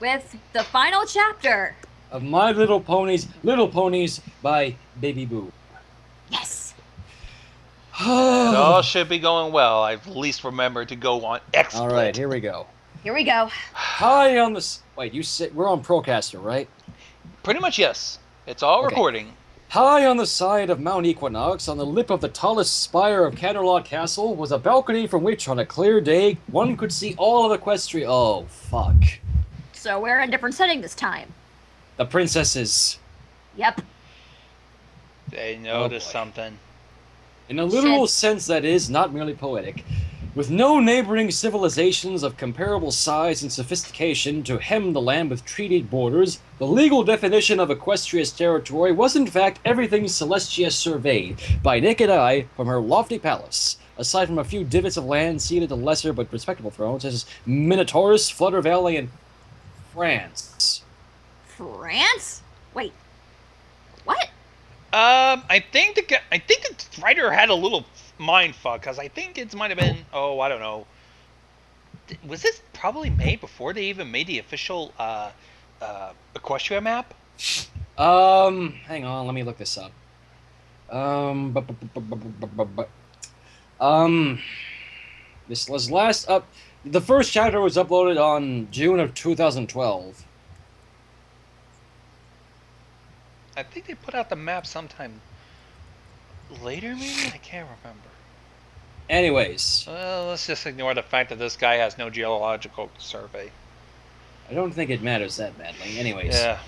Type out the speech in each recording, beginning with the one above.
with the final chapter of My Little Ponies by Baby Boo. Yes. It all should be going well. I've at least remembered to go on XSplit. All right, here we go. Here we go. Hi on the... Wait, you said we're on Procaster, right? Pretty much, yes. It's all recording. High on the side of Mount Equinox, on the lip of the tallest spire of Canterlot Castle, was a balcony from which, on a clear day, one could see all of Equestria. Oh, fuck. So we're in a different setting this time. The princesses. Yep. They noticed something. In a literal sense, that is, not merely poetic. With no neighboring civilizations of comparable size and sophistication to hem the land with treaty borders, the legal definition of Equestria's territory was in fact everything Celestia surveyed by naked eye from her lofty palace, aside from a few divots of land seated to lesser but respectable thrones such as Minotaurus, Flutter Valley, and France. France? Wait. What? I think the writer had a little mind fuck, because I think it might have been, I don't know. Was this probably made before they even made the official Equestria map? Hang on, let me look this up. This was last up. The first chapter was uploaded on June of 2012. I think they put out the map sometime later, maybe? I can't remember. Anyways. Well, let's just ignore the fact that this guy has no geological survey. I don't think it matters that badly. Anyways. Yeah.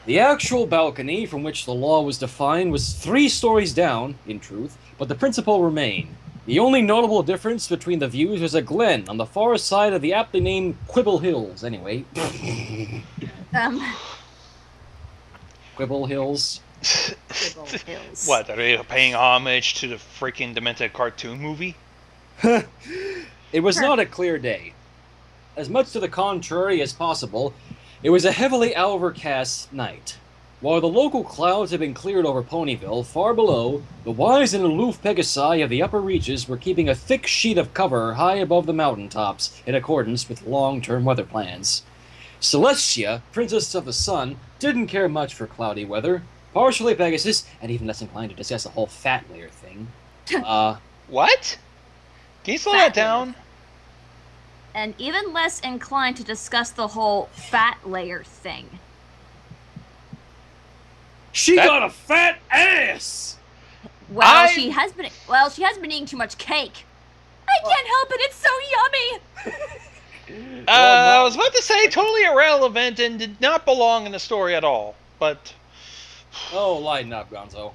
The actual balcony from which the law was defined was 3 stories down, in truth, but the principle remained. The only notable difference between the views was a glen on the far side of the aptly named Quibble Hills, anyway. Quibble Hills. Quibble Hills. What, are they paying homage to the freaking demented cartoon movie? It was not a clear day. As much to the contrary as possible, it was a heavily overcast night. While the local clouds had been cleared over Ponyville, far below, the wise and aloof Pegasi of the upper reaches were keeping a thick sheet of cover high above the mountaintops in accordance with long-term weather plans. Celestia, Princess of the Sun, didn't care much for cloudy weather. Partially Pegasus, and even less inclined to discuss the whole fat layer thing. What? Can you slow that down? And even less inclined to discuss the whole fat layer thing. She got a fat ass! Well, she has been eating too much cake. I can't help it, it's so yummy! I was about to say totally irrelevant and did not belong in the story at all, but... Oh, lighten up, Gonzo.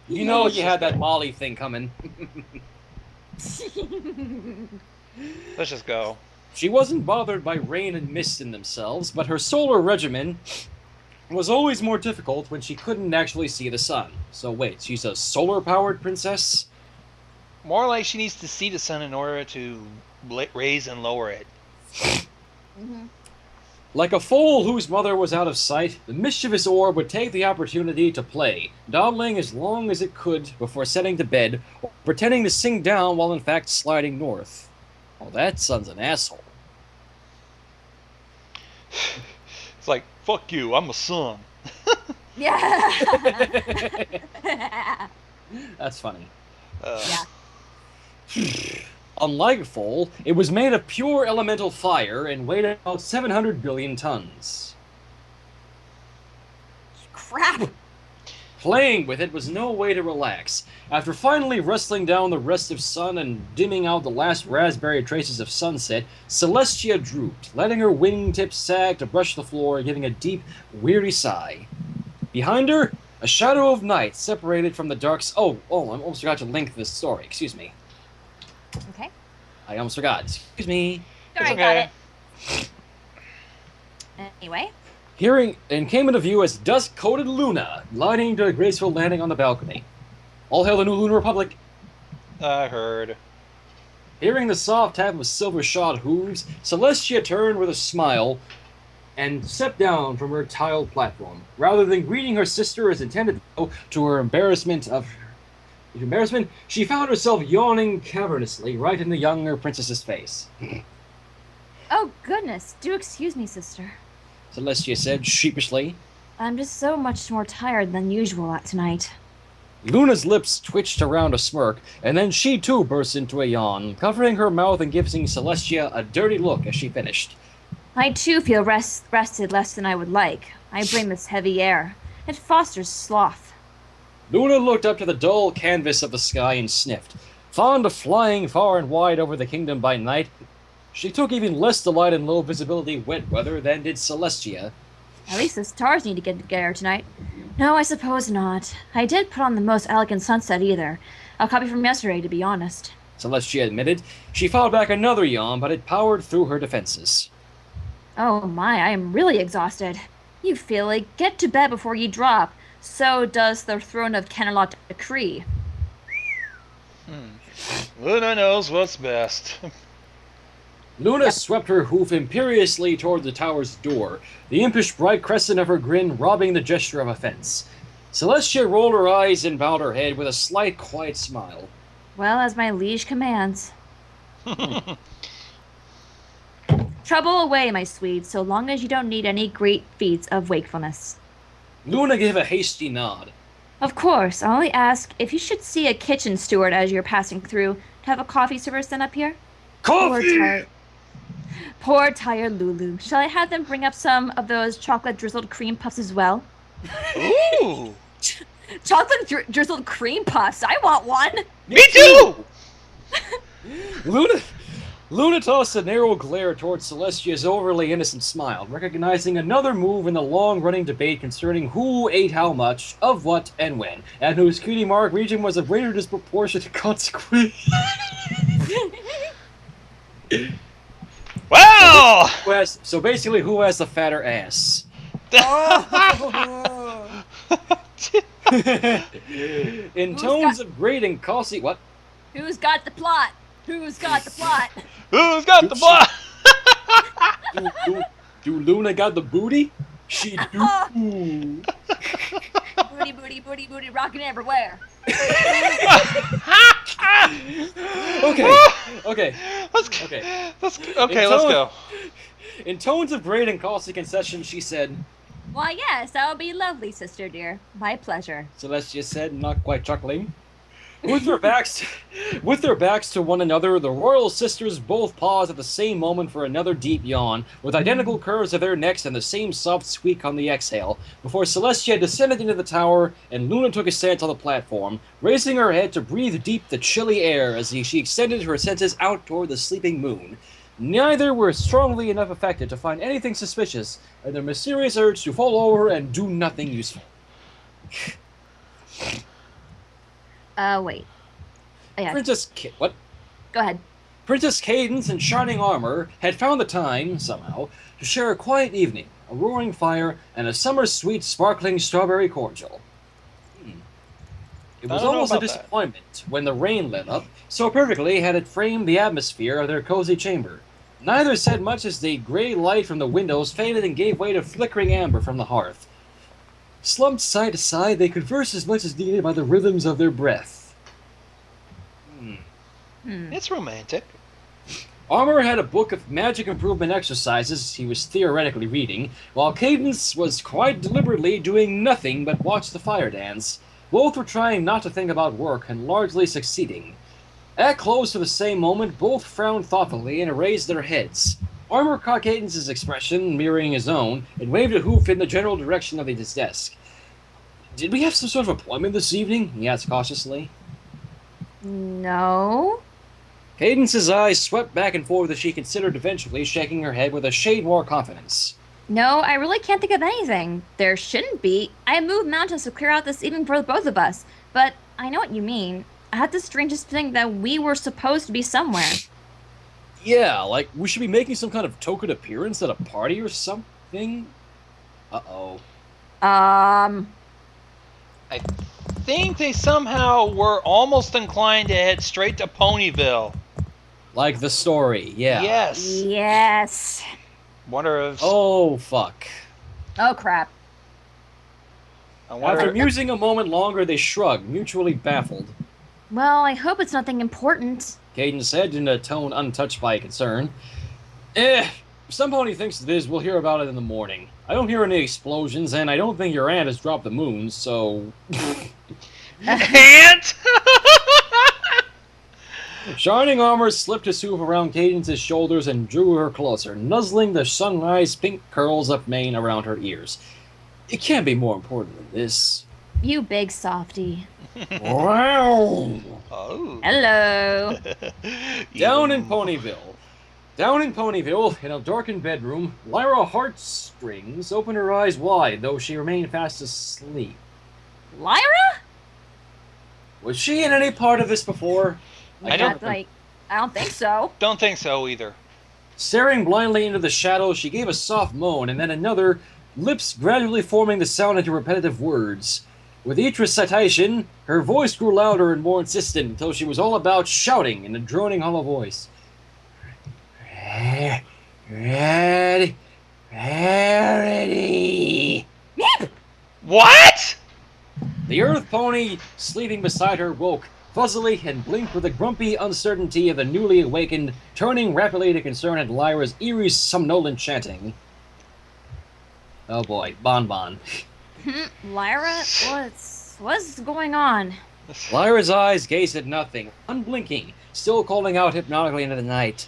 You know you had that Molly thing coming. Let's just go. She wasn't bothered by rain and mist in themselves, but her solar regimen was always more difficult when she couldn't actually see the sun. So wait, she's a solar-powered princess? More like she needs to see the sun in order to raise and lower it. Like a foal whose mother was out of sight, the mischievous orb would take the opportunity to play, dawdling as long as it could before setting to bed, or pretending to sink down while in fact sliding north. Oh, that son's an asshole. It's like, fuck you, I'm a son. Yeah. That's funny. Yeah. Unlike Foal, it was made of pure elemental fire and weighed about 700 billion tons. Crap! Playing with it was no way to relax. After finally wrestling down the rest of sun and dimming out the last raspberry traces of sunset, Celestia drooped, letting her wingtips sag to brush the floor, giving a deep, weary sigh. Behind her, a shadow of night separated from the dark... Oh, I almost forgot to link this story. Excuse me. Okay. I almost forgot. Excuse me. Alright, got it. Anyway. Hearing and came into view as dust-coated Luna, gliding to a graceful landing on the balcony. All hail the new Lunar Republic. I heard. Hearing the soft tap of silver-shod hooves, Celestia turned with a smile and stepped down from her tiled platform. Rather than greeting her sister as intended, to her embarrassment, she found herself yawning cavernously right in the younger princess's face. Oh, goodness. Do excuse me, sister. Celestia said sheepishly. I'm just so much more tired than usual tonight. Luna's lips twitched around a smirk, and then she too burst into a yawn, covering her mouth and giving Celestia a dirty look as she finished. I too feel rested less than I would like. I blame this heavy air. It fosters sloth. Luna looked up to the dull canvas of the sky and sniffed. Fond of flying far and wide over the kingdom by night, she took even less delight in low-visibility wet weather than did Celestia. At least the stars need to get together tonight. No, I suppose not. I did put on the most elegant sunset either. A copy from yesterday, to be honest. Celestia admitted. She fought back another yawn, but it powered through her defenses. Oh my, I am really exhausted. You Philly, get to bed before you drop. So does the throne of Canelot decree. Luna knows what's best. Luna swept her hoof imperiously toward the tower's door, the impish bright crescent of her grin robbing the gesture of offense. Celestia rolled her eyes and bowed her head with a slight, quiet smile. Well, as my liege commands. Trouble away, my sweet, so long as you don't need any great feats of wakefulness. Luna gave a hasty nod. Of course, I only ask if you should see a kitchen steward as you're passing through to have a coffee server sent up here. Coffee! Poor tired Lulu. Shall I have them bring up some of those chocolate drizzled cream puffs as well? Ooh! Chocolate drizzled cream puffs. I want one. Me too! Luna tossed a narrow glare towards Celestia's overly innocent smile, recognizing another move in the long-running debate concerning who ate how much, of what, and when, and whose cutie mark region was of greater disproportionate consequence. Wow! So basically, who has the fatter ass? In tones of great and caustic... What? Who's got the plot? Who's got the plot? Who's got the block? Do Luna got the booty? She do. Booty, booty, booty, booty, rocking everywhere. Okay. Let's go. In tones of great and caustic concession, she said, Why, yes, that would be lovely, sister dear. My pleasure. Celestia said, not quite chuckling. With their backs to one another, the royal sisters both paused at the same moment for another deep yawn, with identical curves of their necks and the same soft squeak on the exhale, before Celestia descended into the tower and Luna took a stance on the platform, raising her head to breathe deep the chilly air as she extended her senses out toward the sleeping moon. Neither were strongly enough affected to find anything suspicious in their mysterious urge to fall over and do nothing useful. Wait. Oh, yeah. What? Go ahead. Princess Cadence and Shining Armor had found the time, somehow, to share a quiet evening, a roaring fire, and a summer-sweet, sparkling strawberry cordial. It was almost a disappointment when the rain let up, so perfectly had it framed the atmosphere of their cozy chamber. Neither said much as the gray light from the windows faded and gave way to flickering amber from the hearth. Slumped side to side, they conversed as much as needed by the rhythms of their breath. It's romantic. Armor had a book of magic improvement exercises he was theoretically reading, while Cadence was quite deliberately doing nothing but watch the fire dance. Both were trying not to think about work and largely succeeding. At close to the same moment, both frowned thoughtfully and raised their heads. Armor caught Cadence's expression, mirroring his own, and waved a hoof in the general direction of his desk. "Did we have some sort of appointment this evening?" he asked cautiously. No. Cadence's eyes swept back and forth as she considered eventually shaking her head with a shade more confidence. No, I really can't think of anything. There shouldn't be. I moved mountains to clear out this evening for both of us. But I know what you mean. I had the strangest feeling that we were supposed to be somewhere. Yeah, like we should be making some kind of token appearance at a party or something? Uh-oh. I Think they somehow were almost inclined to head straight to Ponyville. Like the story, yeah. Yes. Yes. Wonder if. Oh, fuck. Oh, crap. I wonder. After musing a moment longer, they shrugged, mutually baffled. Well, I hope it's nothing important. Cadence said in a tone untouched by concern. Some pony thinks it is. We'll hear about it in the morning. I don't hear any explosions, and I don't think your aunt has dropped the moon, so... Aunt! Shining Armor slipped his hoof around Cadence's shoulders and drew her closer, nuzzling the sunrise pink curls of mane around her ears. It can't be more important than this. You big softy. Wow! Oh. Hello. Down in Ponyville, in a darkened bedroom, Lyra Heartstrings opened her eyes wide, though she remained fast asleep. Lyra? Was she in any part of this before? I don't think so. Don't think so either. Staring blindly into the shadows, she gave a soft moan, and then another, lips gradually forming the sound into repetitive words. With each recitation, her voice grew louder and more insistent until she was all about shouting in a droning hollow voice. Ready. What? The earth pony sleeping beside her woke, fuzzily, and blinked with the grumpy uncertainty of the newly awakened, turning rapidly to concern at Lyra's eerie somnolent chanting. Oh boy, Bonbon. Lyra, what's going on? Lyra's eyes gazed at nothing, unblinking, still calling out hypnotically into the night.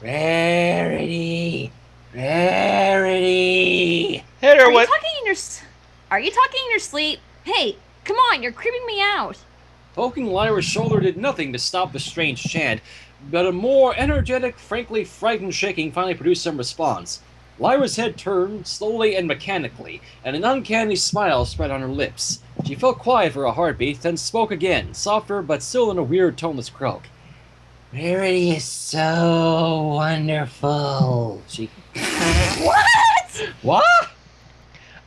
Rarity! Rarity! Hit her Are you with... talking in your sleep? Hey, come on, you're creeping me out. Poking Lyra's shoulder did nothing to stop the strange chant, but a more energetic, frankly frightened shaking finally produced some response. Lyra's head turned, slowly and mechanically, and an uncanny smile spread on her lips. She felt quiet for a heartbeat, then spoke again, softer but still in a weird toneless croak. Rarity is so wonderful. She... What? What?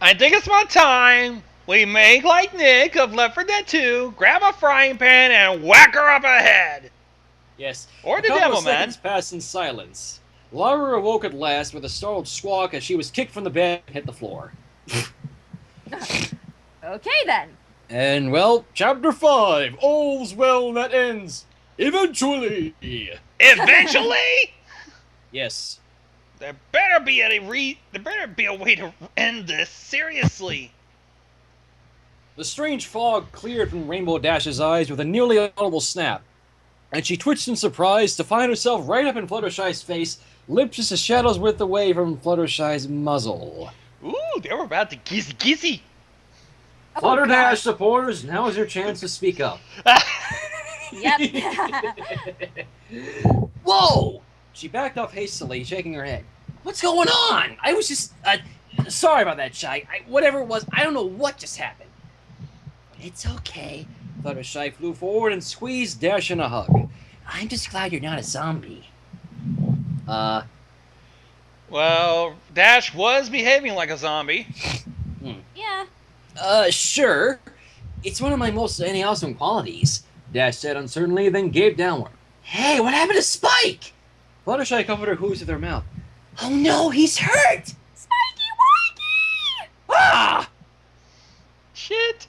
I think it's about time we make like Nick of Left 4 Dead 2, grab a frying pan and whack her up ahead. Yes. Or the a couple devil, of man. seconds passed in silence. Lyra awoke at last with a startled squawk as she was kicked from the bed and hit the floor. Okay then. And, well, Chapter 5, All's Well That Ends. Eventually! Eventually? Yes. There better be a way to end this, seriously. The strange fog cleared from Rainbow Dash's eyes with a nearly audible snap, and she twitched in surprise to find herself right up in Fluttershy's face, lips just a shadow's width away from Fluttershy's muzzle. Ooh, they were about to gizzy. Oh, Flutterdash supporters, now is your chance to speak up. Yep. Whoa! She backed off hastily, shaking her head. What's going on? I was just, sorry about that, Shy. Whatever it was, I don't know what just happened. It's okay. Fluttershy flew forward and squeezed Dash in a hug. I'm just glad you're not a zombie. Well, Dash was behaving like a zombie. Yeah. Sure. It's one of my most awesome qualities, Dash said uncertainly, then gave downward. Hey, what happened to Spike? Fluttershy covered her hooves with her mouth. Oh no, he's hurt! Spikey Wikey! Ah! Shit.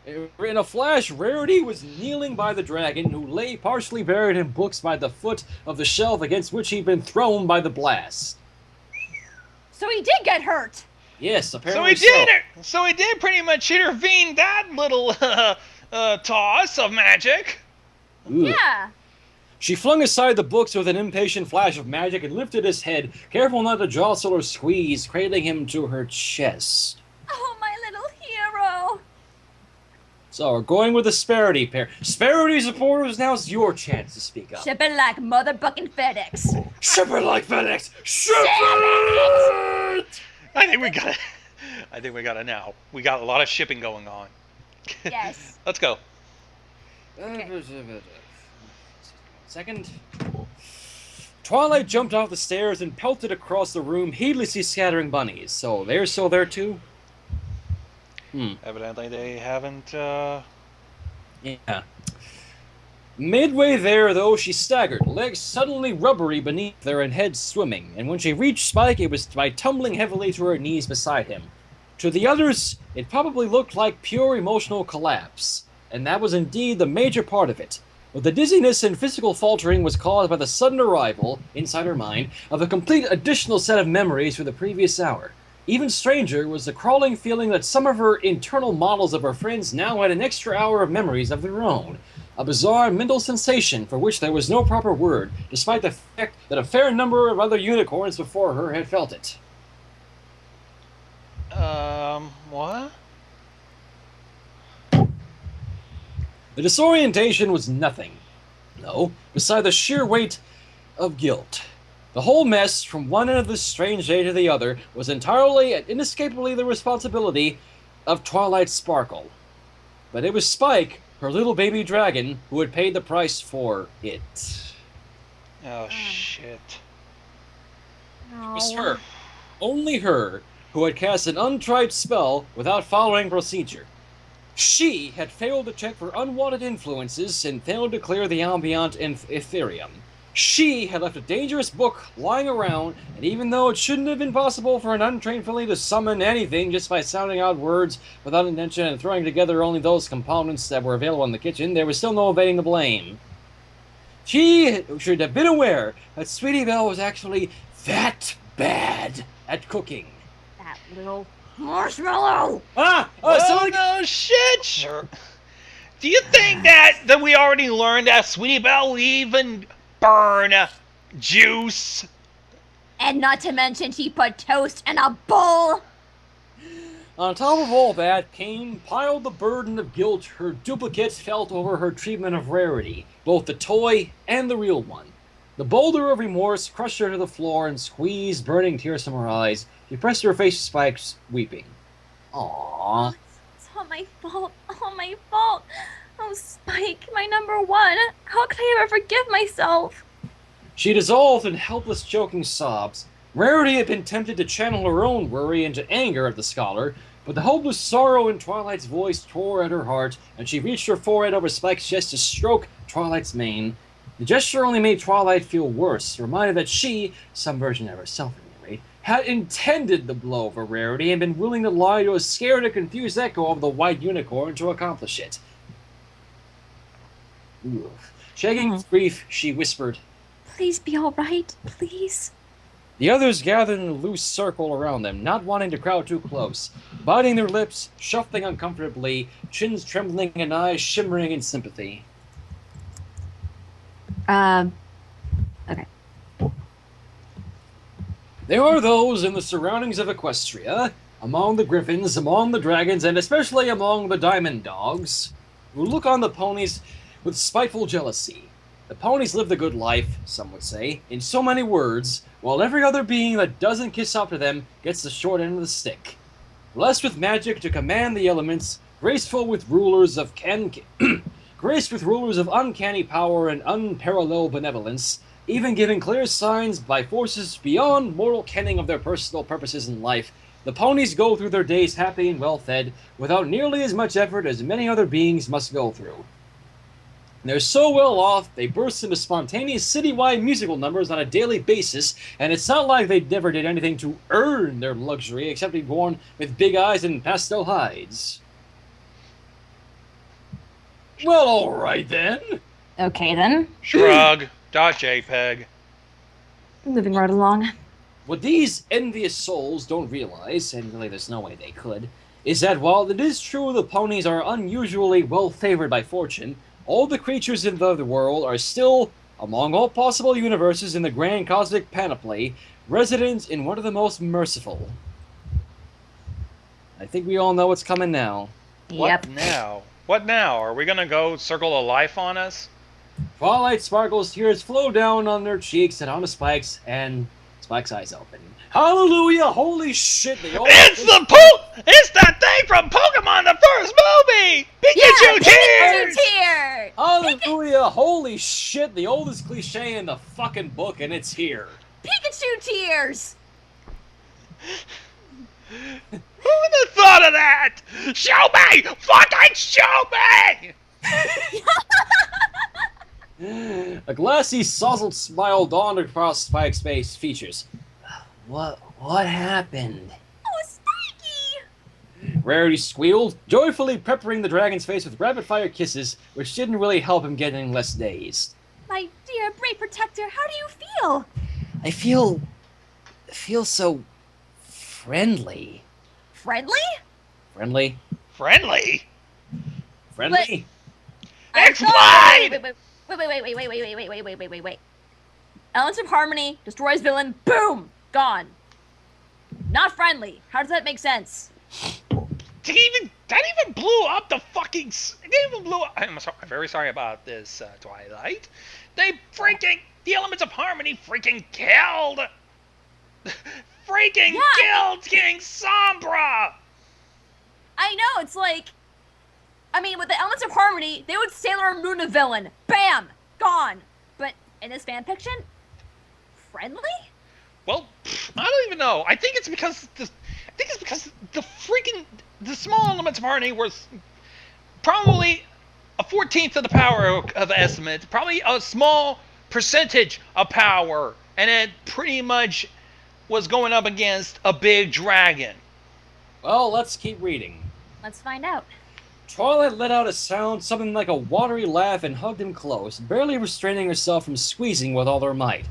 In a flash, Rarity was kneeling by the dragon, who lay partially buried in books by the foot of the shelf against which he'd been thrown by the blast. So he did get hurt. Yes, So apparently he did it. So he did pretty much intervene that little toss of magic. Ooh. Yeah. She flung aside the books with an impatient flash of magic and lifted his head, careful not to jostle or squeeze, cradling him to her chest. Oh, my little hero. So we're going with the Sparity pair. Sparity supporters, now it's your chance to speak up. Shipping like motherfucking FedEx. Ship it like FedEx! Ship it! I think we got it. I think we got it now. We got a lot of shipping going on. Yes. Let's go. Okay. Second. Twilight jumped off the stairs and pelted across the room, heedlessly scattering bunnies. So they're still there too? Evidently they haven't, Yeah. Midway there, though, she staggered, legs suddenly rubbery beneath her and head swimming, and when she reached Spike, it was by tumbling heavily to her knees beside him. To the others, it probably looked like pure emotional collapse, and that was indeed the major part of it. But the dizziness and physical faltering was caused by the sudden arrival, inside her mind, of a complete additional set of memories for the previous hour. Even stranger was the crawling feeling that some of her internal models of her friends now had an extra hour of memories of their own. A bizarre mental sensation for which there was no proper word, despite the fact that a fair number of other unicorns before her had felt it. What? The disorientation was nothing. No, beside the sheer weight of guilt. The whole mess, from one end of this strange day to the other, was entirely and inescapably the responsibility of Twilight Sparkle. But it was Spike, her little baby dragon, who had paid the price for it. Oh, shit. No. It was her, only her, who had cast an untried spell without following procedure. She had failed to check for unwanted influences and failed to clear the ambient Ethereum. She had left a dangerous book lying around, and even though it shouldn't have been possible for an untrained filly to summon anything just by sounding out words without intention and throwing together only those components that were available in the kitchen, there was still no evading the blame. She should have been aware that Sweetie Belle was actually that bad at cooking. That little marshmallow! Oh, no shit, sure. Do you think that we already learned that Sweetie Belle will even burn juice? And not to mention she put toast in a bowl! On top of all that came piled the burden of guilt her duplicates felt over her treatment of Rarity, both the toy and the real one. The boulder of remorse crushed her to the floor and squeezed burning tears from her eyes. She pressed her face to Spike's, weeping. Aww. It's all my fault. All my fault. Oh, Spike, my number one. How could I ever forgive myself? She dissolved in helpless, choking sobs. Rarity had been tempted to channel her own worry into anger at the scholar, but the hopeless sorrow in Twilight's voice tore at her heart, and she reached her forehead over Spike's chest to stroke Twilight's mane. The gesture only made Twilight feel worse, reminded that she, some version of herself at any rate, had intended the blow for Rarity and been willing to lie to a scared and confused echo of the white unicorn to accomplish it. Oof. Shaking with grief, she whispered, Please be all right, please. The others gathered in a loose circle around them, not wanting to crowd too close, biting their lips, shuffling uncomfortably, chins trembling and eyes shimmering in sympathy. Okay. There are those in the surroundings of Equestria, among the griffins, among the dragons, and especially among the diamond dogs, who look on the ponies with spiteful jealousy. The ponies live the good life, some would say, in so many words, while every other being that doesn't kiss up to them gets the short end of the stick. Blessed with magic to command the elements, graceful with rulers of graced with rulers of uncanny power and unparalleled benevolence, even giving clear signs by forces beyond mortal kenning of their personal purposes in life, the ponies go through their days happy and well-fed, without nearly as much effort as many other beings must go through. They're so well off, they burst into spontaneous citywide musical numbers on a daily basis, and it's not like they never did anything to earn their luxury except be born with big eyes and pastel hides. Well, alright then. Okay then. Shrug. .jpg. Moving right along. What these envious souls don't realize, and really there's no way they could, is that while it is true the ponies are unusually well favored by fortune, all the creatures in the world are still, among all possible universes in the grand cosmic panoply, residents in one of the most merciful. I think we all know what's coming now. Yep. What now? What now? Are we gonna go circle of life on us? Twilight Sparkle's tears flow down on their cheeks and onto Spike's, and Spike's eyes open. Hallelujah! Holy shit! It's that thing from Pokemon, the first movie! Pikachu tears! Tears! Hallelujah! Holy shit! The oldest cliche in the fucking book, and it's here. Pikachu tears! Who would have thought of that? Show me! Fucking show me! A glassy, sozzled smile dawned across Spike's face. Features. What happened? Oh, Spikey! Rarity squealed, joyfully peppering the dragon's face with rapid-fire kisses, which didn't really help him get any less dazed. My dear brave protector, how do you feel? I feel so friendly. Friendly? Friendly? Friendly? Friendly? Explain! Wait. Elements of harmony, destroys villain, boom! Gone. Not friendly. How does that make sense? That even blew up the fucking... It even blew up... I'm very sorry about this, Twilight. The elements of harmony freaking killed... killed King Sombra! I know, it's like... I mean, with the elements of harmony, they would Sailor Moon a villain. Bam! Gone. But in this fanfiction, friendly? Well, I don't even know. I think it's because the small elements of harmony was probably a 14th of the power of estimate, probably a small percentage of power, and it pretty much was going up against a big dragon. Well, let's keep reading. Let's find out. Twilight let out a sound, something like a watery laugh, and hugged him close, barely restraining herself from squeezing with all her might.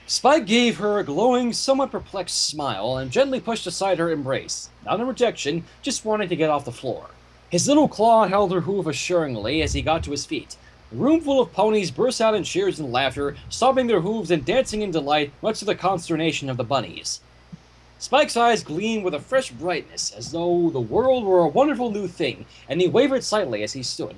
Spike gave her a glowing, somewhat perplexed smile, and gently pushed aside her embrace. Not in rejection, just wanting to get off the floor. His little claw held her hoof assuringly as he got to his feet. The room full of ponies burst out in cheers and laughter, stomping their hooves and dancing in delight, much to the consternation of the bunnies. Spike's eyes gleamed with a fresh brightness, as though the world were a wonderful new thing, and he wavered slightly as he stood.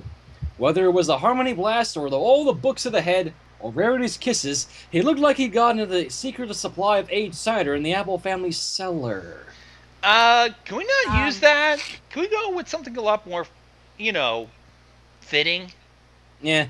Whether it was the harmony blast, or all the books of the head, or Rarity's kisses, he looked like he'd gotten into the secret supply of aged cider in the Apple family cellar. Can we not use that? Can we go with something a lot more, fitting? Yeah.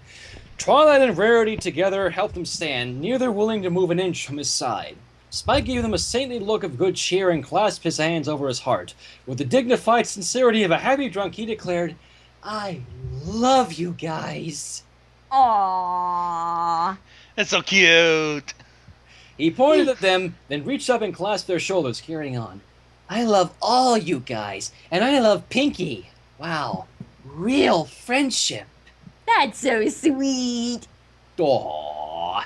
Twilight and Rarity together helped him stand, neither willing to move an inch from his side. Spike gave them a saintly look of good cheer and clasped his hands over his heart. With the dignified sincerity of a happy drunk, he declared, "I love you guys." Aww. That's so cute. He pointed at them, then reached up and clasped their shoulders, carrying on. "I love all you guys, and I love Pinky. Wow, real friendship." That's so sweet. Aww.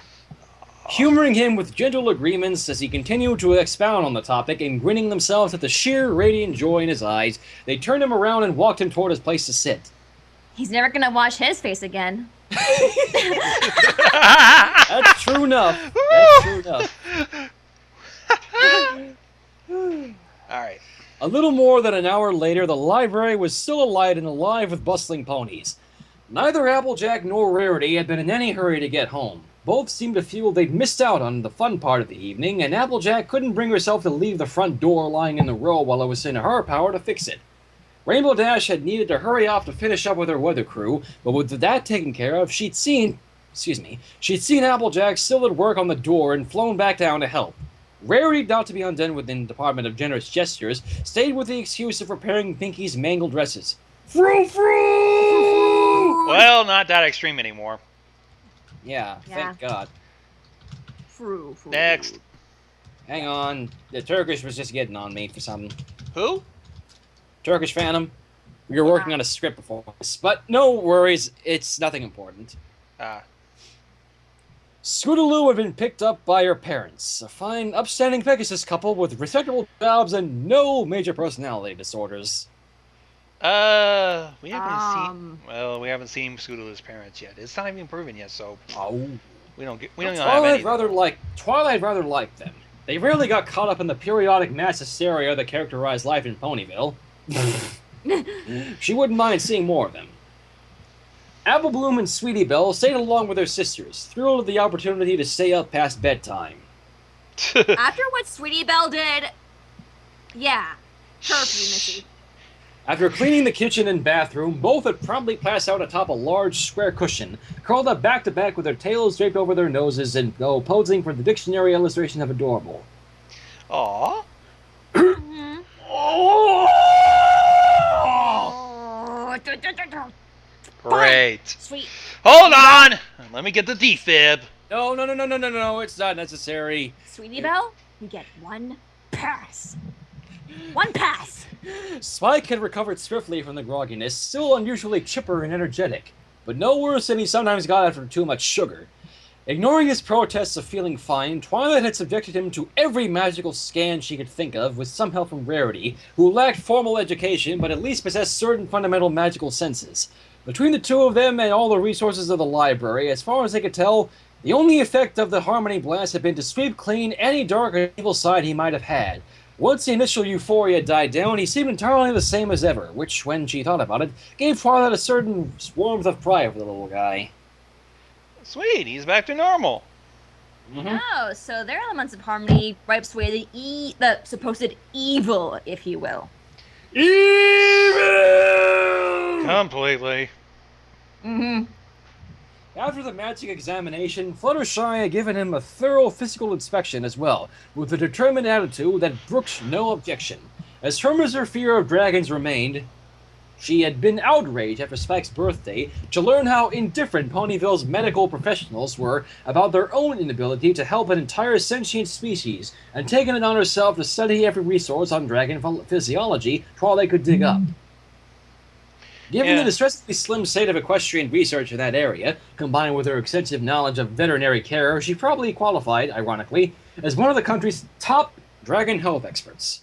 Humoring him with gentle agreements as he continued to expound on the topic and grinning themselves at the sheer radiant joy in his eyes, they turned him around and walked him toward his place to sit. He's never gonna wash his face again. That's true enough. That's true enough. Alright. A little more than an hour later, the library was still alight and alive with bustling ponies. Neither Applejack nor Rarity had been in any hurry to get home. Both seemed to feel they'd missed out on the fun part of the evening, and Applejack couldn't bring herself to leave the front door lying in the row while it was in her power to fix it. Rainbow Dash had needed to hurry off to finish up with her weather crew, but with that taken care of, she'd seen Applejack still at work on the door and flown back down to help. Rarity, not to be undone within the Department of Generous Gestures, stayed with the excuse of repairing Pinky's mangled dresses. Frou frou! Well, not that extreme anymore. Yeah, thank God. Frou. Next. Hang on, the Turkish was just getting on me for something. Who? Turkish Phantom. We were working on a script before this, but no worries, it's nothing important. Scootaloo had been picked up by her parents, a fine, upstanding Pegasus couple with respectable jobs and no major personality disorders. We haven't seen Scootaloo's parents yet. It's not even proven yet, so we don't have any. Twilight rather liked them. They rarely got caught up in the periodic mass hysteria that characterized life in Ponyville. She wouldn't mind seeing more of them. Apple Bloom and Sweetie Belle stayed along with their sisters, thrilled at the opportunity to stay up past bedtime. After what Sweetie Belle did, yeah, curfew, Missy. After cleaning the kitchen and bathroom, both had promptly passed out atop a large square cushion, curled up back to back with their tails draped over their noses and posing for the dictionary illustration of adorable. Aww. Great. Sweet. Hold on! Let me get the defib. No, it's not necessary. Sweetie Belle, you get one pass. One pass! Spike had recovered swiftly from the grogginess, still unusually chipper and energetic, but no worse than he sometimes got after too much sugar. Ignoring his protests of feeling fine, Twilight had subjected him to every magical scan she could think of, with some help from Rarity, who lacked formal education but at least possessed certain fundamental magical senses. Between the two of them and all the resources of the library, as far as they could tell, the only effect of the Harmony Blast had been to sweep clean any dark or evil side he might have had. Once the initial euphoria died down, he seemed entirely the same as ever, which, when she thought about it, gave Twilight a certain warmth of pride for the little guy. Sweet, he's back to normal. Oh, so their elements of harmony wipes away the supposed evil, if you will. Evil! Completely. After the magic examination, Fluttershy had given him a thorough physical inspection as well, with a determined attitude that brooked no objection. As firm as her fear of dragons remained, she had been outraged after Spike's birthday to learn how indifferent Ponyville's medical professionals were about their own inability to help an entire sentient species, and taken it on herself to study every resource on dragon physiology Twilight could dig up. Given the distressingly slim state of equestrian research in that area, combined with her extensive knowledge of veterinary care, she probably qualified, ironically, as one of the country's top dragon health experts.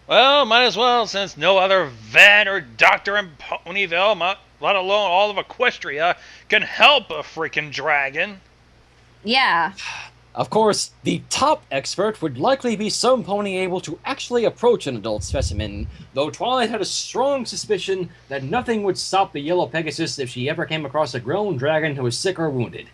Well, might as well, since no other vet or doctor in Ponyville, let alone all of Equestria, can help a freaking dragon. Yeah. Of course, the top expert would likely be some pony able to actually approach an adult specimen, though Twilight had a strong suspicion that nothing would stop the Yellow Pegasus if she ever came across a grown dragon who was sick or wounded.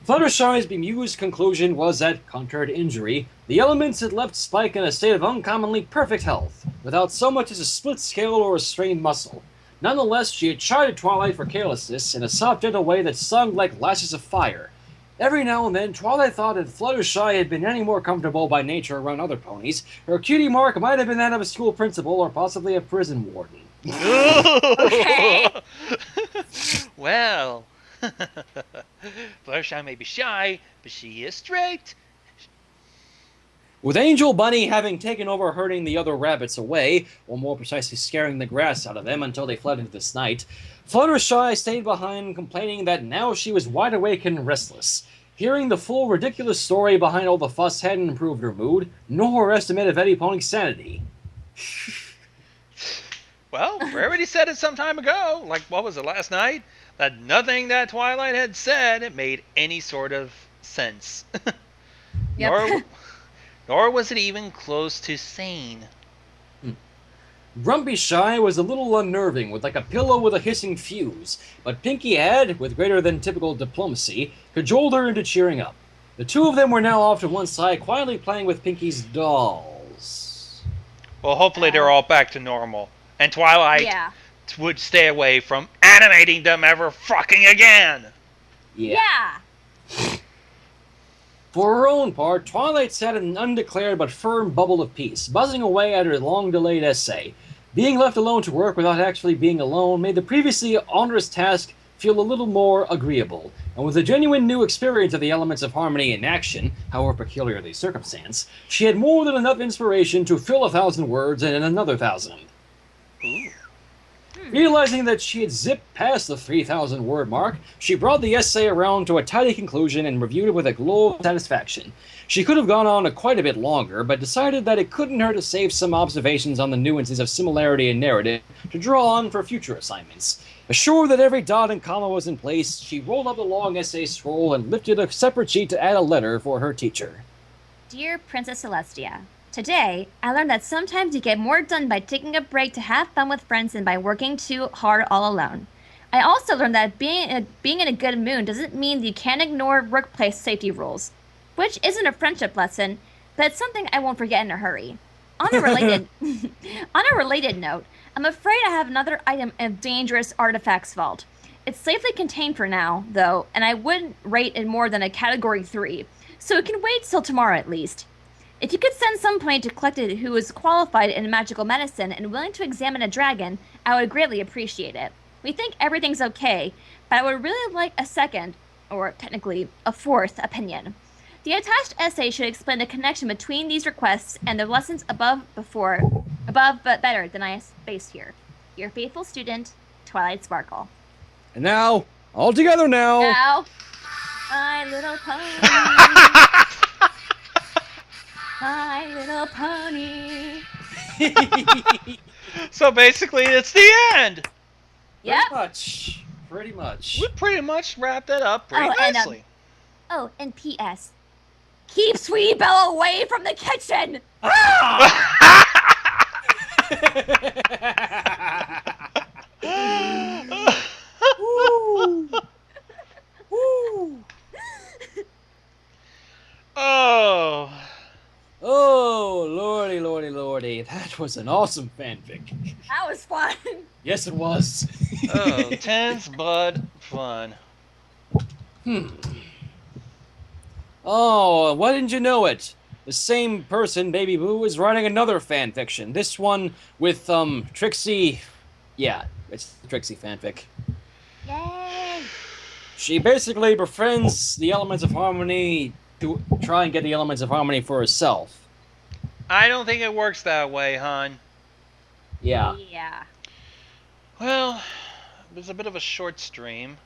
Fluttershy's bemused conclusion was that, contrary to injury, the elements had left Spike in a state of uncommonly perfect health, without so much as a split scale or a strained muscle. Nonetheless, she had chided Twilight for carelessness in a soft, gentle way that stung like lashes of fire. Every now and then, Twilight thought if Fluttershy had been any more comfortable by nature around other ponies, her cutie mark might have been that of a school principal or possibly a prison warden. Okay. Well, Fluttershy may be shy, but she is straight. With Angel Bunny having taken over herding the other rabbits away, or more precisely scaring the grass out of them until they fled into this night, Fluttershy stayed behind, complaining that now she was wide awake and restless. Hearing the full ridiculous story behind all the fuss hadn't improved her mood, nor her estimate of Eddie Pony's sanity. Well, Rarity said it some time ago, like what was it, last night? That nothing that Twilight had said made any sort of sense. Yep. Nor was it even close to sane. Grumpy Shy was a little unnerving, with like a pillow with a hissing fuse, but Pinky had, with greater than typical diplomacy, cajoled her into cheering up. The two of them were now off to one side, quietly playing with Pinky's dolls. Well, hopefully they're all back to normal. And Twilight would stay away from animating them ever fucking again. Yeah. For her own part, Twilight sat in an undeclared but firm bubble of peace, buzzing away at her long-delayed essay. Being left alone to work without actually being alone made the previously onerous task feel a little more agreeable, and with a genuine new experience of the elements of harmony in action, however peculiar the circumstance, she had more than enough inspiration to fill 1,000 words and another 1,000. Ooh. Realizing that she had zipped past the 3,000-word mark, she brought the essay around to a tidy conclusion and reviewed it with a glow of satisfaction. She could have gone on quite a bit longer, but decided that it couldn't hurt to save some observations on the nuances of similarity in narrative to draw on for future assignments. Assured that every dot and comma was in place, she rolled up the long essay scroll and lifted a separate sheet to add a letter for her teacher. Dear Princess Celestia, today, I learned that sometimes you get more done by taking a break to have fun with friends than by working too hard all alone. I also learned that being in a good mood doesn't mean that you can't ignore workplace safety rules, which isn't a friendship lesson, but it's something I won't forget in a hurry. On a related note, I'm afraid I have another item of dangerous artifacts vault. It's safely contained for now, though, and I wouldn't rate it more than a category 3, so it can wait till tomorrow at least. If you could send somebody to collect it who is qualified in magical medicine and willing to examine a dragon, I would greatly appreciate it. We think everything's okay, but I would really like a second, or technically a fourth, opinion. The attached essay should explain the connection between these requests and the lessons above but better than I spaced here. Your faithful student, Twilight Sparkle. And now, all together now. Now, My Little Pony. My Little Pony. So basically, it's the end. Yep. Pretty much. We pretty much wrapped that up pretty and, nicely. And P.S. Keep Sweetie Belle away from the kitchen. Oh. Oh, lordy. That was an awesome fanfic. That was fun. Yes, it was. Oh, tense but fun. Oh, why didn't you know it? The same person, Baby Boo, is writing another fanfiction. This one with, Trixie... Yeah, it's Trixie fanfic. Yay. She basically befriends the elements of harmony to try and get the elements of harmony for herself. I don't think it works that way, hon. Yeah. Yeah. Well, it was a bit of a short stream.